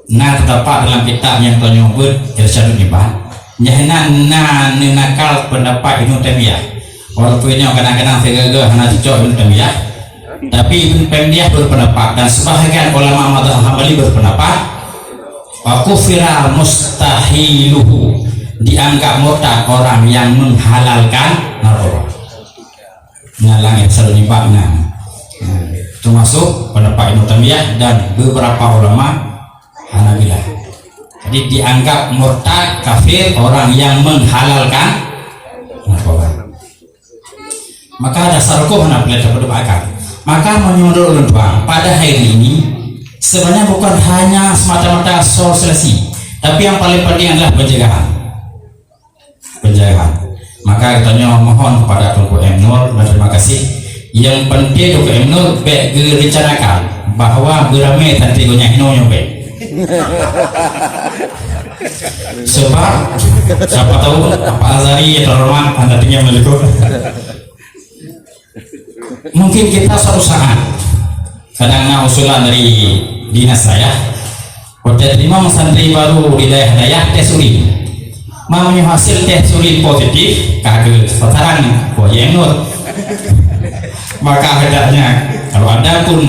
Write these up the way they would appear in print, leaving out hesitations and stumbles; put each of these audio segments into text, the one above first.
Nah terdapat dalam kitab yang ternyebut Irsyadun Ibad nyahna nakal pendapat Ibnu Taimiyah, walaupun ini kadang-kadang segala hanya cocok Ibnu Taimiyah, tapi Ibnu Taimiyah berpendapat dan sebahagian ulama mazhab Hambali berpendapat kufira mustahiluhu, dianggap murtad orang yang menghalalkan narkoba. Nah Irsyadun Ibad termasuk pendapat Ibnu Taimiyah dan beberapa ulama Hanabilah. Jadi dianggap murtad kafir orang yang menghalalkan narkoba. Maka dasar hukum Hanabilah terperdebatan. Maka menurut doang pada hari ini sebenarnya bukan hanya semata-mata sosialisasi, tapi yang paling penting adalah pencegahan. Maka kita mohon kepada Tunku M. Nur dan terima kasih. Yang penting Tunku M. Nur direncanakan bahwa beramai tanti gonya hino nyobek. Sebab siapa tahu Pak Azari ya terhormat anda tinggal melikut. Mungkin kita suatu saat kadang usulan dari dinas saya pada terima santri baru di daerah tes urin mau hasil tes urin positif kagel sekarang Boyeng Nur, maka hendaknya kalau ada pun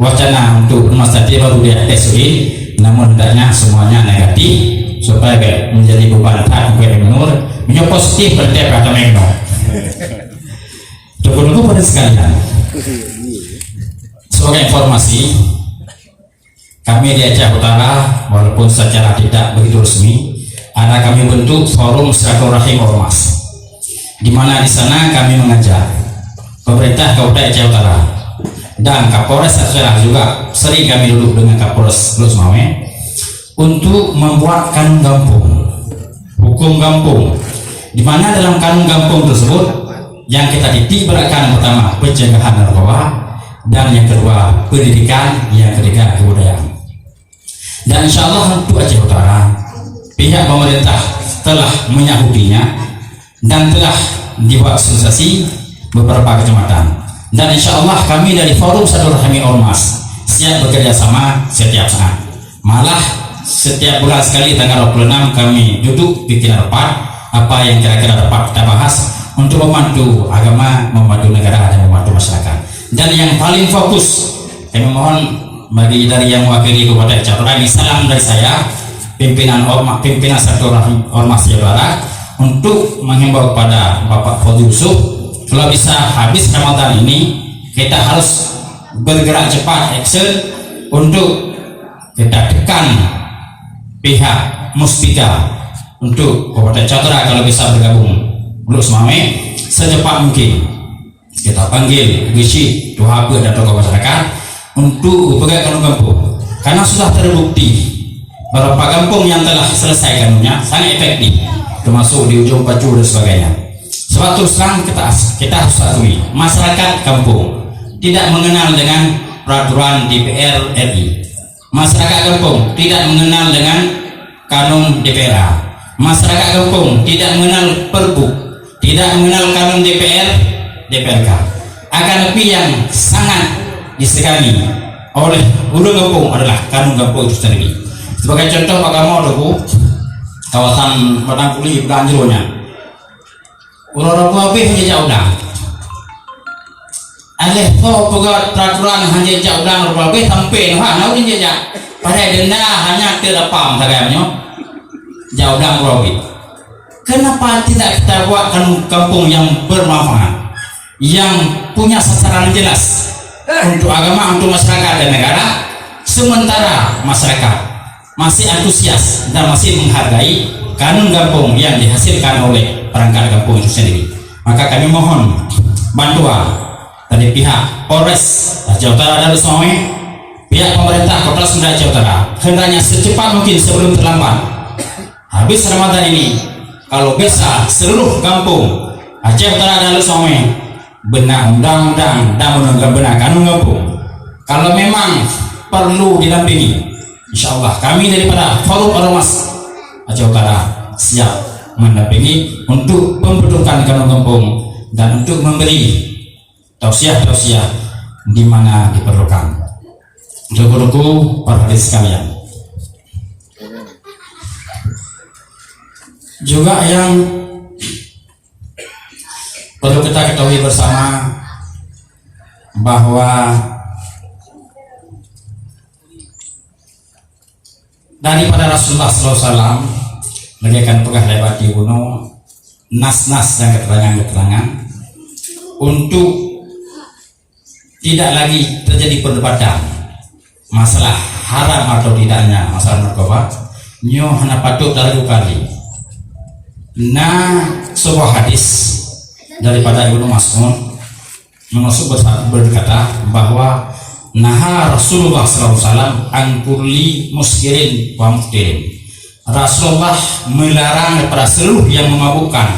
wacana untuk rumah santri baru di tes urin namun hendaknya semuanya negatif supaya menjadi beban hak kepada Nur menjadi positif berdep atau mengo. Tunggu pada sekalian. Sebagai informasi, kami di Aceh Utara walaupun secara tidak begitu resmi, ada kami bentuk forum silaturahim ormas, di mana di sana kami mengajak pemerintah Kabupaten Aceh Utara dan Kapolres Aceh juga sering kami duduk dengan Kapolres Lut Sumawe untuk membuat kanun kampung, hukum kampung, di mana dalam kanun kampung tersebut yang kita titik beratkan pertama pencegahan narkoba, dan yang kedua pendidikan, yang ketiga kebudayaan. Dan insya Allah untuk Aceh Utara pihak pemerintah telah menyahutinya dan telah dibuat sosialisasi beberapa kecamatan. Dan insya Allah kami dari Forum Silaturahmi Ormas siap bekerja sama setiap saat. Malah setiap bulan sekali tanggal 26 kami duduk bikin rapat apa yang kira-kira dapat kita bahas untuk membantu agama, membantu negara dan membantu masyarakat. Dan yang paling fokus kami mohon bagi dari yang mewakili kepada Aceh Utara ini salam dari saya pimpinan Silaturahmi Ormas Jawa Barat untuk menghimbau kepada Bapak Fadil Yusuf kalau bisa habis Ramadan ini kita harus bergerak cepat action untuk kita tekan pihak Muspika untuk Kabupaten Aceh Utara kalau bisa bergabung Lut Sumawe secepat mungkin kita panggil Gisi, Tuhabe dan tokoh masyarakat untuk pegang kanun kampung karena sudah terbukti beberapa kampung yang telah selesai kanunnya sangat efektif termasuk di ujung Pacu dan sebagainya. Sebab terus terang kita harus akui masyarakat kampung tidak mengenal dengan peraturan DPR RI, masyarakat kampung tidak mengenal dengan kanun DPRA, masyarakat kampung tidak mengenal Perbu, tidak mengenal kanun DPRK. Akan lebih yang sangat disegani oleh ulu kampung adalah kanun kampung itu sendiri. Sebagai contoh Pak Kamu kawasan Padang Kuli Belanjeronya Urara Buabih hanya jauh alih to pegat peraturan hanya jauh dah Buabih sampai nah ini jejak pada denda hanya terapam tagamnya jauh dah Buabih. Kenapa tidak kita buat kampung yang bermanfaat, yang punya sasaran jelas untuk agama, untuk masyarakat dan negara, sementara masyarakat masih antusias dan masih menghargai kanun kampung yang dihasilkan oleh perangkat kampung itu sendiri. Maka kami mohon bantuan dari pihak Polres Aceh Utara dan Sumawe, pihak pemerintah Kota Sunda Aceh Utara, hendaknya secepat mungkin sebelum terlambat habis Ramadan ini, kalau bisa seluruh kampung Aceh Utara dan Sumawe benar undang-undang dan benar kanun kampung. Kalau memang perlu didampingi, insya Allah kami daripada Forum Ormas Aceh Utara siap mendampingi untuk pembentukan kanun kampung dan untuk memberi tausiah-tausiah di mana diperlukan. Rekan-rekan para hadirin sekalian, Juga yang perlu kita ketahui bersama bahwa daripada Rasulullah SAW bagaikan pegah lewat di gunung nas-nas dan keterangan-keterangan untuk tidak lagi terjadi perdebatan masalah haram atau tidaknya masalah narkoba. Nyo hana patut dari kali. Nah, sebuah hadis daripada Ibnu Mas'ud berkata bahwa naha Rasulullah SAW an kulli muskirin wa muftirin. Rasulullah melarang kepada seluruh yang memabukkan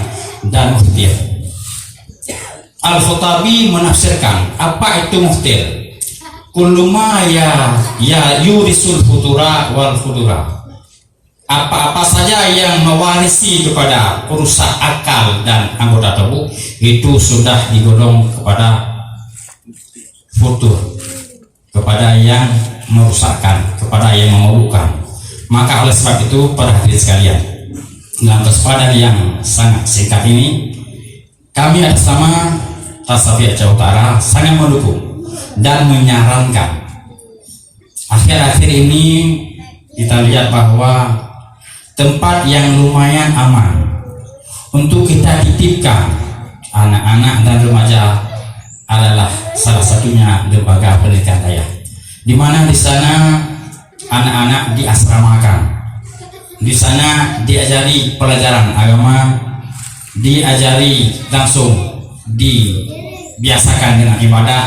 dan muftir. Al-Khattabi menafsirkan apa itu muftir. Kullu ma ya yurisul futura wal futura. Apa-apa saja yang mewarisi kepada perusak akal dan anggota tubuh itu sudah digolong kepada futur, kepada yang merusakkan, kepada yang memabukkan. Maka oleh sebab itu para hadirin sekalian, dalam kesempatan yang sangat singkat ini kami atas nama Tasawuf Aceh Utara sangat mendukung dan menyarankan. Akhir-akhir ini kita lihat bahwa tempat yang lumayan aman untuk kita titipkan anak-anak dan remaja adalah salah satunya lembaga pendidikan daya, di mana di sana anak-anak diasramakan, di sana diajari pelajaran agama, diajari langsung, dibiasakan dengan ibadah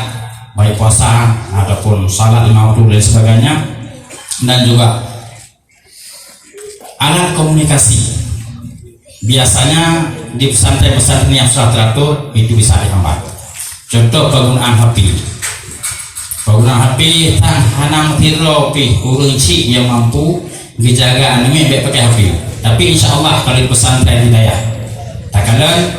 baik puasa ataupun salat lima waktu dan sebagainya, dan juga alat komunikasi. Biasanya di pesantren-pesantren yang sudah teratur itu bisa dihambat. Contoh penggunaan HP. Penggunaan HP tang hanam tiro pi urunci yang mampu dijaga anime baik pakai HP. Tapi insya Allah kalau di pesantren hidayah, tak kalian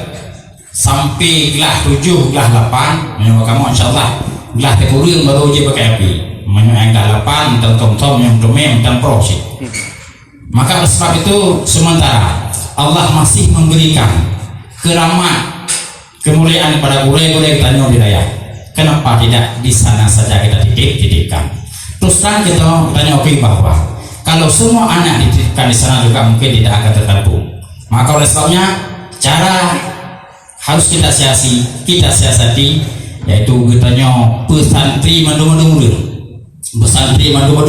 sampai kelas 7, kelas 8, menyoba kamu insya Allah kelas 10 baru uji pakai HP. Menyoba kelas 8 tentang tom yang domem dan pro sih. Maka oleh sebab itu sementara Allah masih memberikan keramat kemuliaan kepada guru-guru kita hidayah, kenapa tidak di sana saja kita titipkan? Terus terang kita nyobain bahwa kalau semua anak dititipkan di sana juga mungkin tidak akan tertampung. Maka oleh sebabnya cara harus kita siasati, yaitu kita pesantri mandu-mandu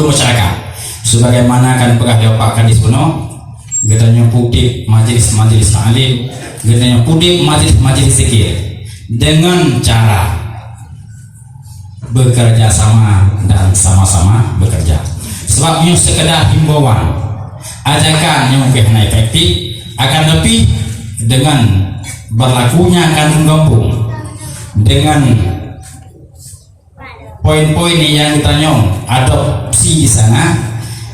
masyarakat. Sebagaimana kan pernah diopakkan di sepenuh, kita putih majelis ta'lim, kita putih majelis zikir dengan cara bekerja sama dan sama-sama bekerja. Sebabnya sekedar himbauan, ajakan yang mungkin efektif, akan lebih dengan berlakunya kampung kampung dengan poin-poin yang kita adopsi di sana,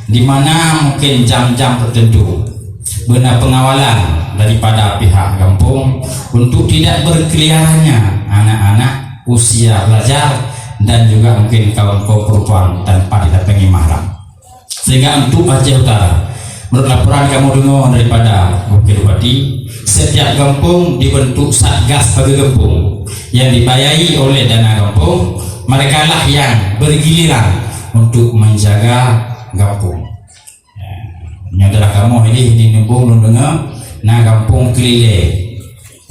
di mana mungkin jam-jam tertentu benar pengawalan daripada pihak kampung untuk tidak berkeliarannya anak-anak usia belajar dan juga mungkin kaum perempuan tanpa didatangi mahram. Sehingga untuk Aceh Utara, menurut laporan kamu dengar daripada Bukit Bupati, setiap kampung dibentuk satgas bagi kampung yang dibayai oleh dana kampung. Mereka lah yang bergiliran untuk menjaga kampung. Adalah kamu ini nembung dengar na kampung Kelile.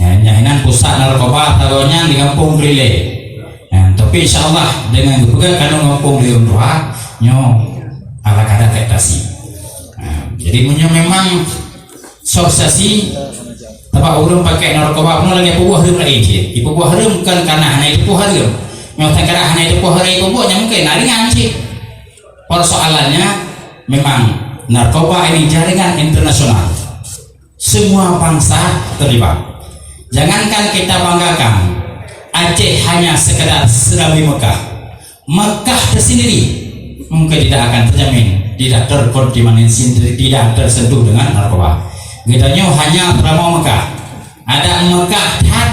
Nyahinan pusat narkoba tagonya di kampung Kelile. Tapi insyaallah dengan juga kalau kampung di Unduha nyo ala kada ketasi. Jadi memang sosiasi tempat urung pakai narkoba pun lagi puguh harum lagi je. Ibu puguh harum kan karena hanya itu puguh harum. Nyo tak kira hanya itu puguh harum puguhnya mungkin ringan sih. Persoalannya memang narkoba ini jaringan internasional, semua bangsa terlibat. Jangankan kita banggakan Aceh hanya sekedar Serabi Mekah tersendiri mungkin tidak akan terjamin, tidak terkontaminasi, tidak tersentuh dengan narkoba. Kitanya hanya Pramu Mekah, ada Mekah hat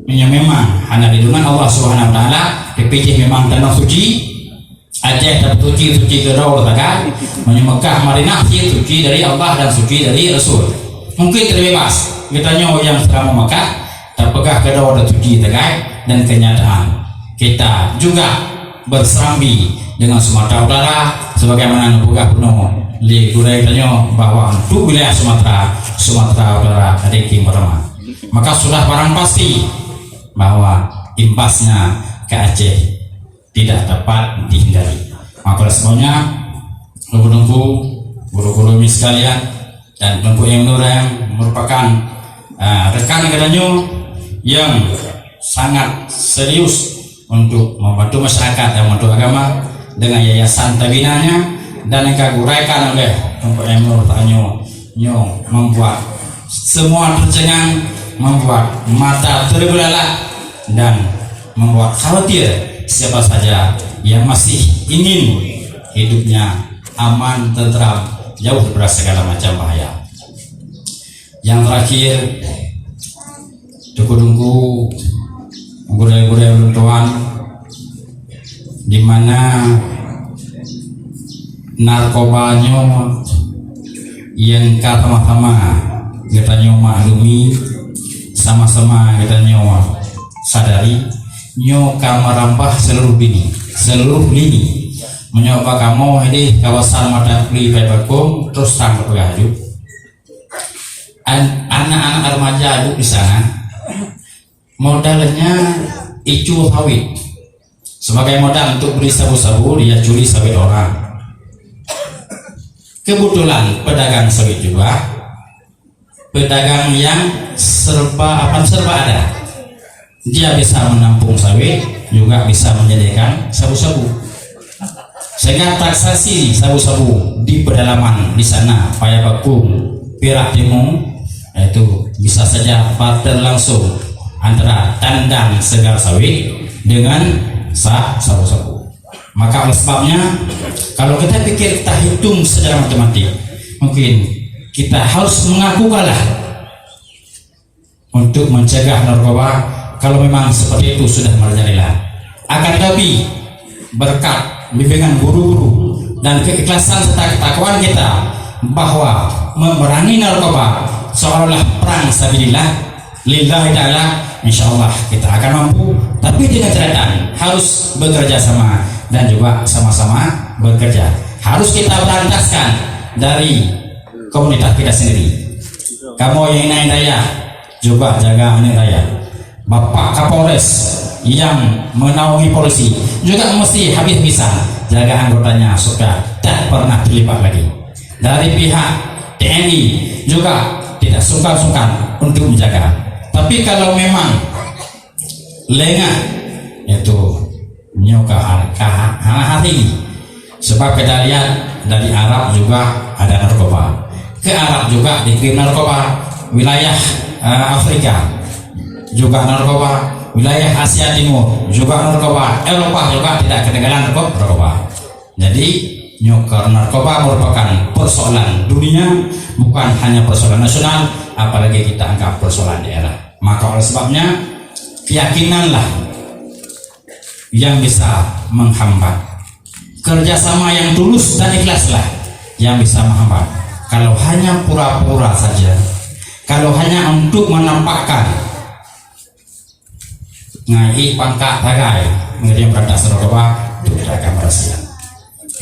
memang hanya lindungan Allah Subhanahu Wa Taala. PPJ memang tanah suci. Aceh dapat suci gerau kan, Mekah Madinah suci dari Allah dan suci dari Rasul. mungkin terbebas kita yang sedang memakai terpegah kedua tujuh terkait dan kenyataan kita juga berserambi dengan Sumatera Utara sebagaimana Buka Kuno di gurainya bahwa untuk wilayah Sumatera Utara ada King pertama, maka sudah barang pasti bahwa imbasnya ke Aceh tidak dapat dihindari. Maka semuanya tunggu guru-guru sekalian dan tunggu yang merupakan rekan katanya yang sangat serius untuk membantu masyarakat dan membantu agama dengan yayasan tabinanya dan yang kaguraikan oleh Tumpuk Emur Tanyo membuat semua tercengang, membuat mata terbelalak dan membuat khawatir siapa saja yang masih ingin hidupnya aman, tentram, jauh dari segala macam bahaya. Yang terakhir, tunggu gurau-gurau runtuhan di mana narkobanya yang sama-sama kita maklumi, sama-sama kita sadari nyoka merambah seluruh lini menyoba kamu di kawasan Madakli Bebakung terus tangkap gaduh anak-anak remaja hidup di sana. Modalnya icu sawit sebagai modal untuk beli sabu-sabu, dia curi sawit orang. Kebetulan pedagang sawit juga, pedagang yang serba ada. Dia bisa menampung sawit, juga bisa menyediakan sabu-sabu. Sehingga taksasi sabu-sabu di pedalaman di sana, Payabakung, Perak Timur, itu bisa saja partner langsung antara tandang segar sawit dengan sabu-sabu. Maka oleh sebabnya kalau kita pikir, kita hitung secara matematik, mungkin kita harus mengaku kalah untuk mencegah narkoba kalau memang seperti itu sudah merajalela. Akan tetapi berkat bimbingan guru-guru dan keikhlasan serta ketakwaan kita bahwa memerangi narkoba seolah perang sabilillah lillahi ta'ala, insyaallah kita akan mampu, tapi dengan catatan harus bekerja sama dan juga sama-sama bekerja. Harus kita berantaskan dari komunitas kita sendiri. Kamu yang naik daya juga jaga anak daya. Bapak Kapolres yang menaungi polisi juga mesti habis-habisan jaga anggotanya supaya tak pernah terlibat lagi. Dari pihak TNI juga tidak sungkan-sungkan untuk menjaga. Tapi kalau memang lengah itu nyoka hati, sebab kita lihat dari Arab juga ada narkoba, ke Arab juga dikirim narkoba, wilayah Afrika juga narkoba, wilayah Asia Timur juga narkoba, Eropa juga tidak ketinggalan narkoba. Jadi nyoka narkoba merupakan persoalan dunia, bukan hanya persoalan nasional, apalagi kita anggap persoalan daerah. Maka oleh sebabnya keyakinanlah yang bisa menghambat, kerjasama yang tulus dan ikhlaslah yang bisa menghambat. Kalau hanya pura-pura saja, kalau hanya untuk menampakkan ngai pangkat tagai menjadi beratas narkoba, itu tidak akan berhasil.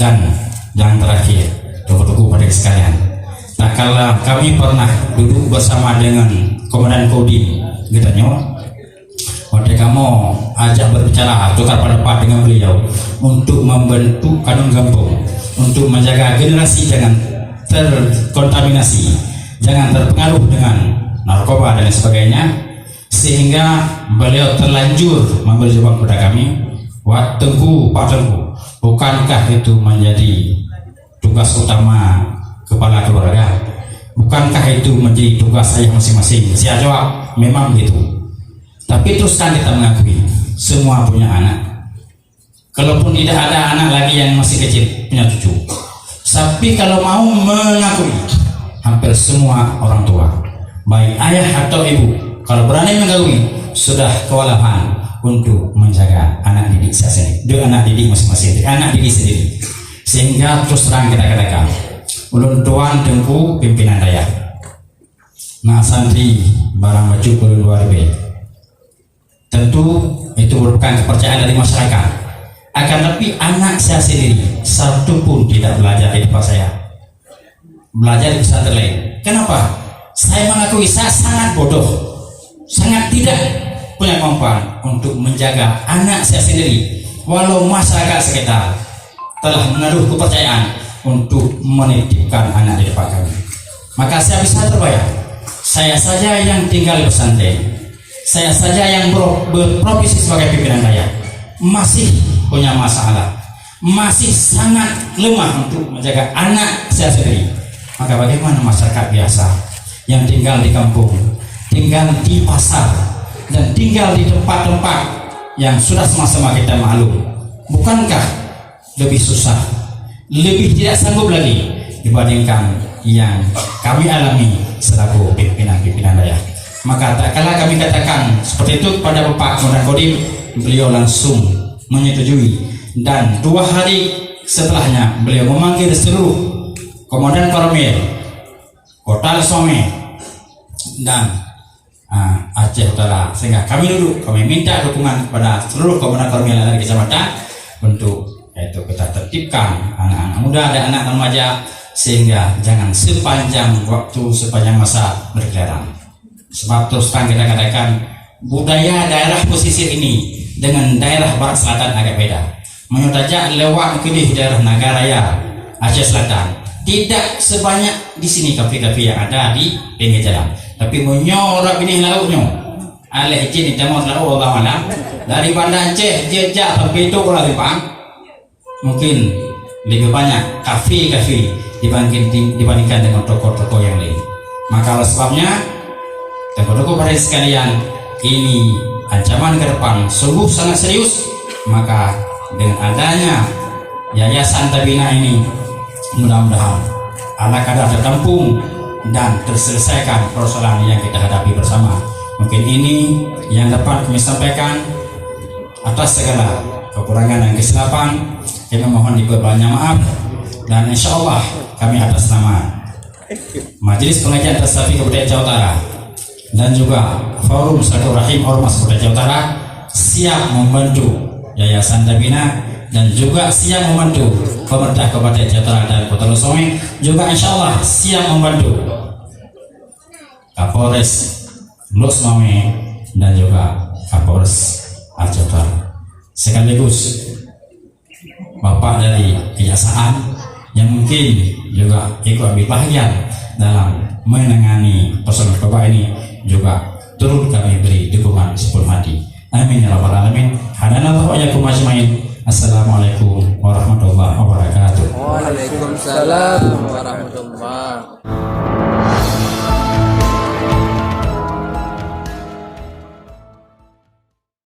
Dan yang terakhir, tunggu-tunggu pada sekalian, tak kala kami pernah duduk bersama dengan Komandan Kodim, katanya, waktu kamu ajak berbicara tukar pendapat dengan beliau untuk membentuk kanun kampung, untuk menjaga generasi jangan terkontaminasi, jangan terpengaruh dengan narkoba dan sebagainya, sehingga beliau terlanjur memberi jawaban kepada kami, Pak Tengku, bukankah itu menjadi tugas utama kepala keluarga? Bukankah itu menjadi tugas saya masing-masing? Saya jawab, memang begitu. Tapi teruskan kita mengakui, semua punya anak. Kalaupun tidak ada anak lagi yang masih kecil, punya cucu. Tapi kalau mau mengakui, hampir semua orang tua, baik ayah atau ibu, kalau berani mengakui, sudah kewalahan untuk menjaga anak didik saya sendiri, anak didik masing-masing, anak didik sendiri. Sehingga terus terang kita katakan, ulun tuan Tengku pimpinan daya, nah santri barang baju luar biasa. Tentu itu merupakan kepercayaan dari masyarakat. Akan tapi anak saya sendiri satu pun tidak belajar di tempat saya, belajar di pesantren lain. Kenapa? Saya mengakui saya sangat bodoh, sangat tidak punya kemampuan untuk menjaga anak saya sendiri, walau masyarakat sekitar telah menaruh kepercayaan untuk menitipkan anak di depan kami. Maka saya bisa terbayang, saya saja yang tinggal di pesantren, saya saja yang berprofesi sebagai pimpinan daya, masih punya masalah, masih sangat lemah untuk menjaga anak saya sendiri. Maka bagaimana masyarakat biasa yang tinggal di kampung, tinggal di pasar, dan tinggal di tempat-tempat yang sudah sama-sama kita maklum? Bukankah lebih susah, lebih tidak sanggup lagi dibandingkan yang kami alami selaku pimpinan-pimpinan daya? Maka tak kala kami katakan seperti itu kepada Bapak Komandan Kodim, beliau langsung menyetujui, dan 2 hari setelahnya beliau memanggil seluruh Komandan Kormil Kota Lesome dan Aceh Utara, sehingga kami minta dukungan kepada seluruh Komandan Kormil dari kecamatan untuk yaitu kita tertibkan anak-anak muda dan anak remaja, sehingga jangan sepanjang waktu, sepanjang masa berkeliaran. Sebab terus terang kita katakan, budaya daerah pesisir ini dengan daerah barat selatan agak beda. Menyotajak lewat ke di daerah Nagaraya, Aceh Selatan, tidak sebanyak di sini kafe-kafe yang ada di pinggir jalan. Tapi menyorap ini lautnya, alih izin temot laut Allah malam dari Banda Aceh jejak sampai itu kurang lebih mungkin lebih banyak kafe-kafe dibandingkan dengan toko-toko yang lain. Maka oleh sebabnya, toko-toko pada sekalian, ini ancaman ke depan sungguh sangat serius. Maka dengan adanya Yayasan Tabina ini, mudah-mudahan anak kadar tertampung dan terselesaikan persoalan yang kita hadapi bersama. Mungkin ini yang dapat kami sampaikan. Atas segala kekurangan dan kesilapan, kami mohon diperbanyak maaf, dan insya Allah kami atas nama Majelis Pengajian Tasawuf Kabupaten Jawa Utara dan juga Forum Silaturahim Ormas Kabupaten Jawa Utara siap membantu Yayasan Tabina dan juga siap membantu pemerintah Kabupaten Jawa Utara dan Kota Lesome, juga insya Allah siap membantu Kapolres Lesome dan juga Kapolres Aceh Utara, sekaligus Bapak dari Kejaksaan yang mungkin juga ikut ambil bahagian dalam menangani persoalan Bapak ini, juga turut kami beri dukungan sepenuh hati. Amin ya rabbal alamin. Hadanallahu wa iyyakum ajmain. Assalamualaikum warahmatullahi wabarakatuh. Waalaikumsalam warahmatullahi.